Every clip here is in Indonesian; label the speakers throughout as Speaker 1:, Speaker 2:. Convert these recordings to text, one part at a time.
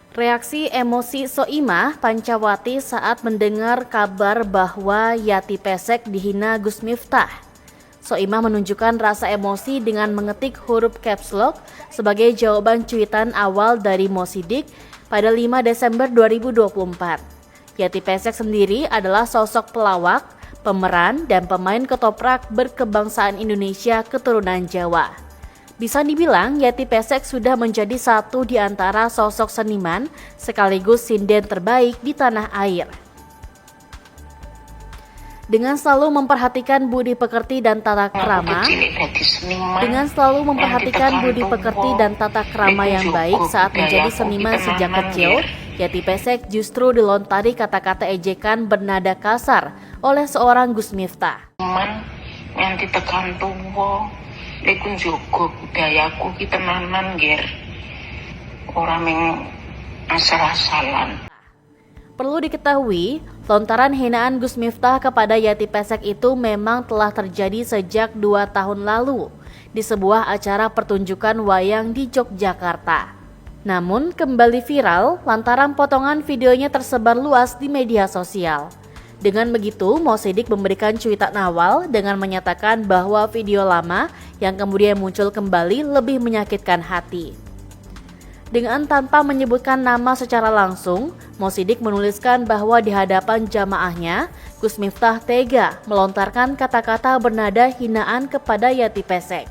Speaker 1: Reaksi emosi Soimah Pancawati saat mendengar kabar bahwa Yati Pesek dihina Gus Miftah. Soimah menunjukkan rasa emosi dengan mengetik huruf caps lock sebagai jawaban cuitan awal dari Mo Sidik pada 5 Desember 2024. Yati Pesek sendiri adalah sosok pelawak, pemeran, dan pemain ketoprak berkebangsaan Indonesia keturunan Jawa. Bisa dibilang Yati Pesek sudah menjadi satu di antara sosok seniman sekaligus sinden terbaik di tanah air. Dengan selalu memperhatikan budi pekerti dan tata krama, yang baik saat menjadi seniman sejak kecil, Yati Pesek justru dilontari kata-kata ejekan bernada kasar oleh seorang Gus Miftah.
Speaker 2: Nganti tekan tuwa, iku njogo budayaku ki tenanan ger. Ora mung asal-asalan.
Speaker 1: Perlu diketahui, lontaran hinaan Gus Miftah kepada Yati Pesek itu memang telah terjadi sejak 2 tahun lalu di sebuah acara pertunjukan wayang di Yogyakarta. Namun kembali viral lantaran potongan videonya tersebar luas di media sosial. Dengan begitu, Mo Sidik memberikan cuitan awal dengan menyatakan bahwa video lama yang kemudian muncul kembali lebih menyakitkan hati. Dengan tanpa menyebutkan nama secara langsung, Mo Sidik menuliskan bahwa di hadapan jamaahnya, Gus Miftah tega melontarkan kata-kata bernada hinaan kepada Yati Pesek.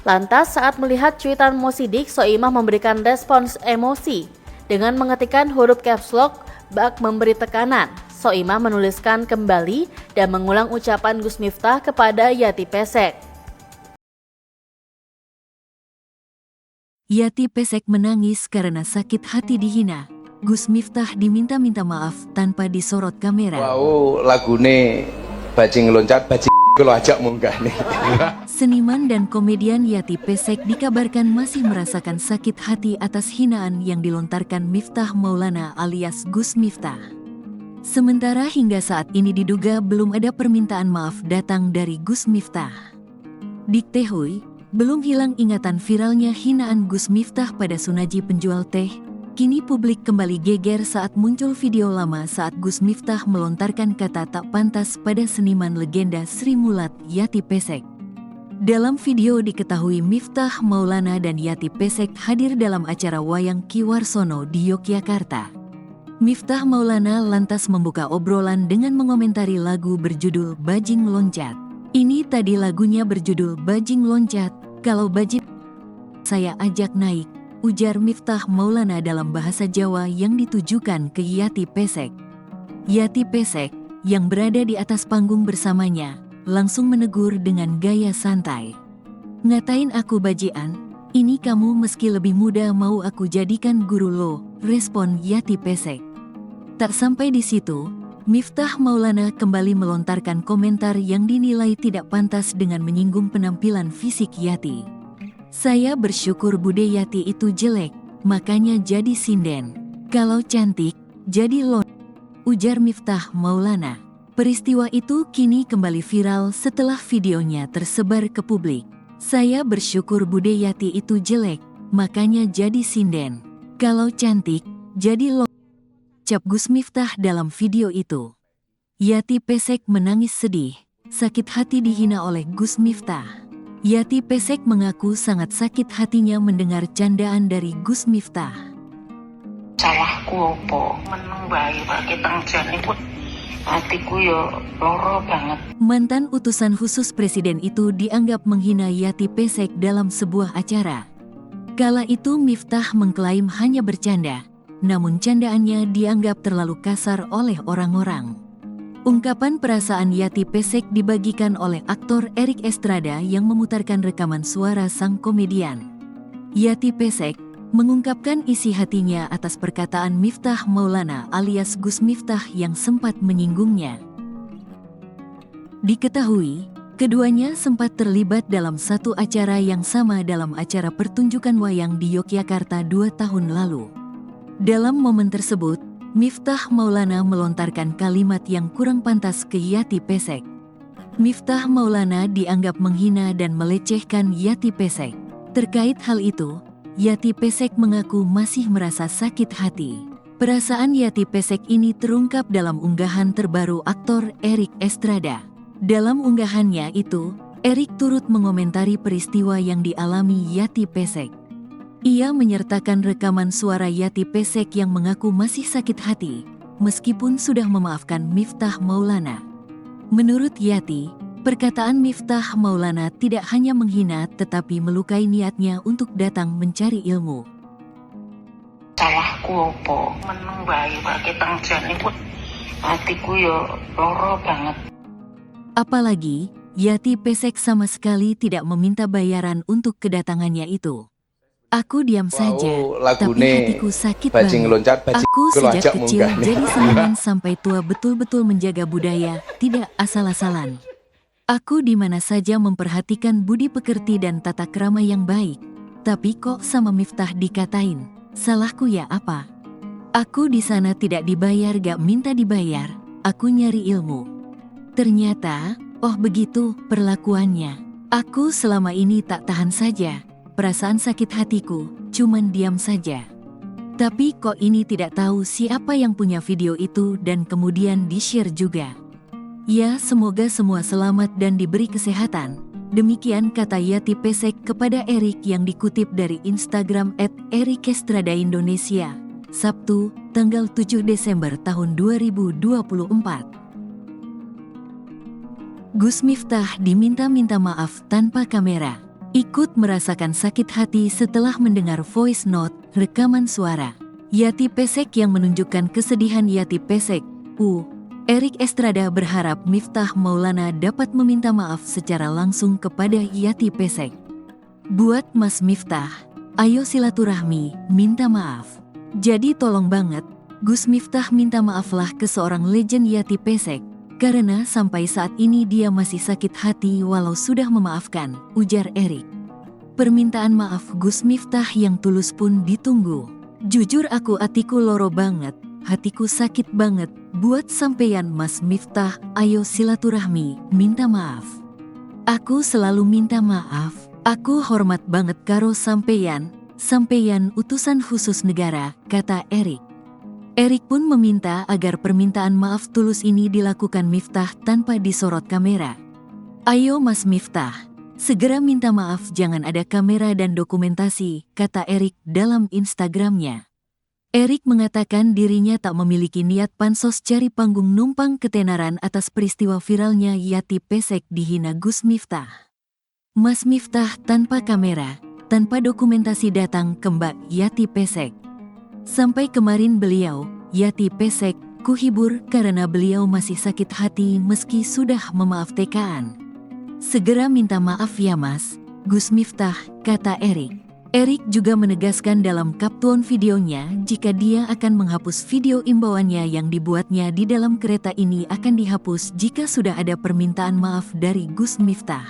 Speaker 1: Lantas saat melihat cuitan Mo Sidik, Soimah memberikan respons emosi dengan mengetikkan huruf caps lock bak memberi tekanan. Soimah menuliskan kembali dan mengulang ucapan Gus Miftah kepada Yati Pesek.
Speaker 3: Yati Pesek menangis karena sakit hati dihina. Gus Miftah diminta-minta maaf tanpa disorot kamera.
Speaker 4: Wow, lagune bajing loncat, bajing kalau ajak munggah nih.
Speaker 3: Seniman dan komedian Yati Pesek dikabarkan masih merasakan sakit hati atas hinaan yang dilontarkan Miftah Maulana alias Gus Miftah. Sementara hingga saat ini diduga belum ada permintaan maaf datang dari Gus Miftah. Diketahui, belum hilang ingatan viralnya hinaan Gus Miftah pada Sunaji penjual teh. Kini publik kembali geger saat muncul video lama saat Gus Miftah melontarkan kata tak pantas pada seniman legenda Sri Mulat Yati Pesek. Dalam video diketahui Miftah Maulana dan Yati Pesek hadir dalam acara wayang Ki Warsono di Yogyakarta. Miftah Maulana lantas membuka obrolan dengan mengomentari lagu berjudul Bajing Loncat. Ini tadi lagunya berjudul Bajing Loncat, kalau bajing saya ajak naik, ujar Miftah Maulana dalam bahasa Jawa yang ditujukan ke Yati Pesek. Yati Pesek, yang berada di atas panggung bersamanya, langsung menegur dengan gaya santai. Ngatain aku bajian, ini kamu meski lebih muda mau aku jadikan guru lo, respon Yati Pesek. Tak sampai di situ, Miftah Maulana kembali melontarkan komentar yang dinilai tidak pantas dengan menyinggung penampilan fisik Yati. Saya bersyukur bude Yati itu jelek, makanya jadi sinden. Kalau cantik, jadi lon, ujar Miftah Maulana. Peristiwa itu kini kembali viral setelah videonya tersebar ke publik. Saya bersyukur bude Yati itu jelek, makanya jadi sinden. Kalau cantik, jadi lon, ucap Gus Miftah dalam video itu. Yati Pesek menangis sedih, sakit hati dihina oleh Gus Miftah. Yati Pesek mengaku sangat sakit hatinya mendengar candaan dari Gus Miftah.
Speaker 2: Salahku opo? Meneng bae pakai tangjan iku hatiku yo loro banget.
Speaker 3: Mantan utusan khusus presiden itu dianggap menghina Yati Pesek dalam sebuah acara. Kala itu Miftah mengklaim hanya bercanda, namun candaannya dianggap terlalu kasar oleh orang-orang. Ungkapan perasaan Yati Pesek dibagikan oleh aktor Erik Estrada yang memutarkan rekaman suara sang komedian. Yati Pesek mengungkapkan isi hatinya atas perkataan Miftah Maulana alias Gus Miftah yang sempat menyinggungnya. Diketahui, keduanya sempat terlibat dalam satu acara yang sama dalam acara pertunjukan wayang di Yogyakarta 2 tahun lalu. Dalam momen tersebut, Miftah Maulana melontarkan kalimat yang kurang pantas ke Yati Pesek. Miftah Maulana dianggap menghina dan melecehkan Yati Pesek. Terkait hal itu, Yati Pesek mengaku masih merasa sakit hati. Perasaan Yati Pesek ini terungkap dalam unggahan terbaru aktor Erik Estrada. Dalam unggahannya itu, Erik turut mengomentari peristiwa yang dialami Yati Pesek. Ia menyertakan rekaman suara Yati Pesek yang mengaku masih sakit hati, meskipun sudah memaafkan Miftah Maulana. Menurut Yati, perkataan Miftah Maulana tidak hanya menghina tetapi melukai niatnya untuk datang mencari ilmu.
Speaker 2: Salahku opo meneng bae Pak Ketang Jan iku atiku yo loro banget.
Speaker 3: Apalagi, Yati Pesek sama sekali tidak meminta bayaran untuk kedatangannya itu. Aku diam saja, tapi hatiku sakit
Speaker 4: bajing
Speaker 3: banget.
Speaker 4: loncat, bajing
Speaker 3: Aku
Speaker 4: kalau
Speaker 3: sejak
Speaker 4: ajak
Speaker 3: kecil
Speaker 4: munggah nih.
Speaker 3: jadi seniman sampai tua betul-betul menjaga budaya, tidak asal-asalan. Aku di mana saja memperhatikan budi pekerti dan tata krama yang baik. Tapi kok sama Miftah dikatain, salahku ya apa? Aku di sana tidak dibayar, gak minta dibayar, aku nyari ilmu. Ternyata, oh begitu perlakuannya. Aku selama ini tak tahan saja, perasaan sakit hatiku, cuman diam saja. Tapi kok ini tidak tahu siapa yang punya video itu dan kemudian di-share juga. Ya semoga semua selamat dan diberi kesehatan. Demikian kata Yati Pesek kepada Erik yang dikutip dari Instagram @erikestradaindonesia, Sabtu, tanggal 7 Desember tahun 2024. Gus Miftah diminta-minta maaf tanpa kamera. Ikut merasakan sakit hati setelah mendengar voice note, rekaman suara. Yati Pesek yang menunjukkan kesedihan Yati Pesek, Erik Estrada berharap Miftah Maulana dapat meminta maaf secara langsung kepada Yati Pesek. Buat Mas Miftah, ayo silaturahmi, minta maaf. Jadi tolong banget, Gus Miftah minta maaflah ke seorang legend Yati Pesek. Karena sampai saat ini dia masih sakit hati walau sudah memaafkan, ujar Erik. Permintaan maaf Gus Miftah yang tulus pun ditunggu. Jujur aku atiku loro banget, hatiku sakit banget, buat sampeyan Mas Miftah, ayo silaturahmi, minta maaf. Aku selalu minta maaf, aku hormat banget karo sampeyan utusan khusus negara, kata Erik. Erik pun meminta agar permintaan maaf tulus ini dilakukan Miftah tanpa disorot kamera. Ayo Mas Miftah, segera minta maaf, jangan ada kamera dan dokumentasi, kata Erik dalam Instagramnya. Erik mengatakan dirinya tak memiliki niat pansos cari panggung numpang ketenaran atas peristiwa viralnya Yati Pesek dihina Gus Miftah. Mas Miftah tanpa kamera, tanpa dokumentasi datang ke Mbak Yati Pesek. Sampai kemarin beliau, Yati Pesek, kuhibur karena beliau masih sakit hati meski sudah memaafkan. Segera minta maaf ya Mas, Gus Miftah, kata Erik. Erik juga menegaskan dalam kaption videonya jika dia akan menghapus video imbauannya yang dibuatnya di dalam kereta ini akan dihapus jika sudah ada permintaan maaf dari Gus Miftah.